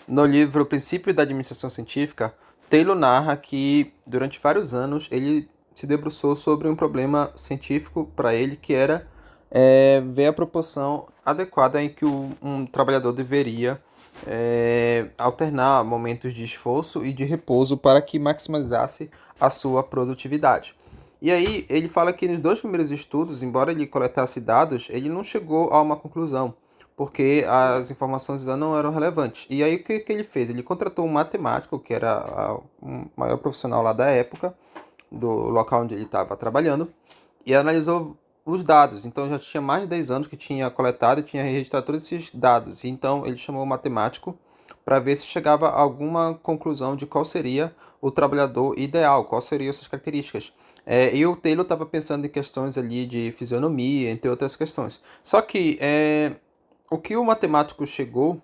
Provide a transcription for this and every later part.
No livro O Princípio da Administração Científica, Taylor narra que, durante vários anos, ele se debruçou sobre um problema científico para ele, que era ver a proporção adequada em que um trabalhador deveria alternar momentos de esforço e de repouso para que maximizasse a sua produtividade. E aí, ele fala que nos dois primeiros estudos, embora ele coletasse dados, ele não chegou a uma conclusão, porque as informações ainda não eram relevantes. E aí, o que ele fez? Ele contratou um matemático, que era o maior profissional lá da época, do local onde ele estava trabalhando, e analisou os dados. Então, já tinha mais de 10 anos que tinha coletado e tinha registrado todos esses dados. Então, ele chamou o matemático para ver se chegava a alguma conclusão de qual seria o trabalhador ideal, quais seriam suas características. E o Taylor estava pensando em questões ali de fisionomia, entre outras questões. Só que o que o matemático chegou,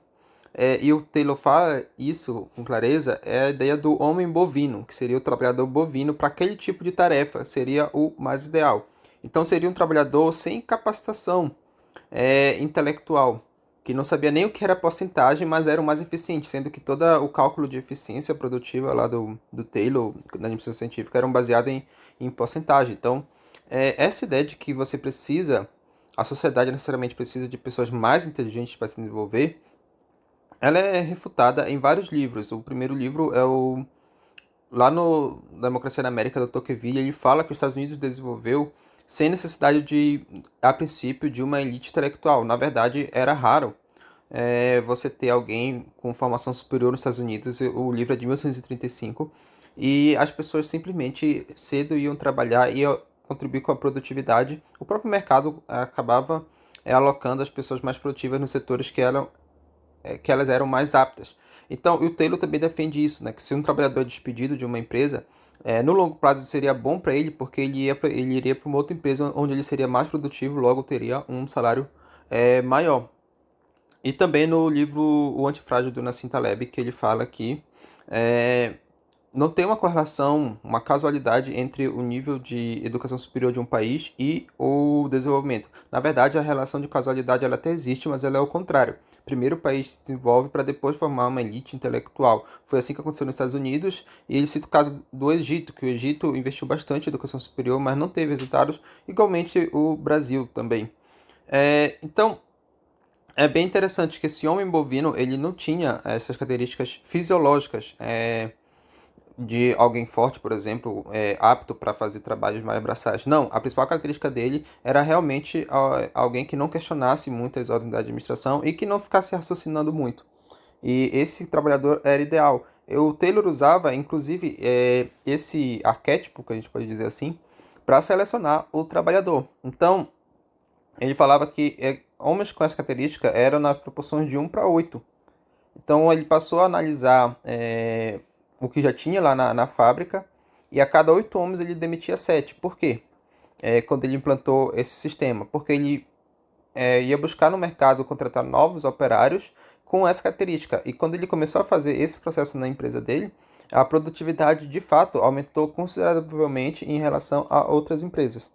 e o Taylor fala isso com clareza, é a ideia do homem bovino, que seria o trabalhador bovino para aquele tipo de tarefa, seria o mais ideal. Então seria um trabalhador sem capacitação intelectual, que não sabia nem o que era porcentagem, mas era o mais eficiente, sendo que todo o cálculo de eficiência produtiva lá do Taylor, na administração científica, eram baseados em porcentagem. Então, essa ideia de que você precisa, a sociedade necessariamente precisa de pessoas mais inteligentes para se desenvolver, ela é refutada em vários livros. O primeiro livro é o lá no Democracia na América, do Tocqueville, ele fala que os Estados Unidos desenvolveu sem necessidade de, a princípio, de uma elite intelectual. Na verdade, era raro você ter alguém com formação superior nos Estados Unidos. O livro é de 1935 e as pessoas simplesmente cedo iam trabalhar e iam contribuir com a produtividade. O próprio mercado acabava alocando as pessoas mais produtivas nos setores que elas eram mais aptas. Então, o Taylor também defende isso, né? Que se um trabalhador é despedido de uma empresa, no longo prazo seria bom para ele, porque ele iria para uma outra empresa onde ele seria mais produtivo, logo teria um salário maior. E também no livro O Antifrágil do Nassim Taleb, que ele fala que é, não tem uma correlação, uma casualidade entre o nível de educação superior de um país e o desenvolvimento. Na verdade, a relação de casualidade ela até existe, mas ela é o contrário. Primeiro o país se desenvolve para depois formar uma elite intelectual. Foi assim que aconteceu nos Estados Unidos, e ele cita o caso do Egito, que o Egito investiu bastante em educação superior, mas não teve resultados, igualmente o Brasil também. Então, é bem interessante que esse homem bovino, ele não tinha essas características fisiológicas, de alguém forte, por exemplo, apto para fazer trabalhos mais braçais. Não, a principal característica dele era realmente alguém que não questionasse muito as ordens da administração e que não ficasse raciocinando muito. E esse trabalhador era ideal. O Taylor usava, inclusive, esse arquétipo, que a gente pode dizer assim, para selecionar o trabalhador. Então, ele falava que homens com essa característica eram nas proporções de 1 para 8. Então ele passou a analisar o que já tinha lá na fábrica, e a cada 8 homens ele demitia 7. Por quê? Quando ele implantou esse sistema. Porque ele ia buscar no mercado contratar novos operários com essa característica. E quando ele começou a fazer esse processo na empresa dele, a produtividade de fato aumentou consideravelmente em relação a outras empresas.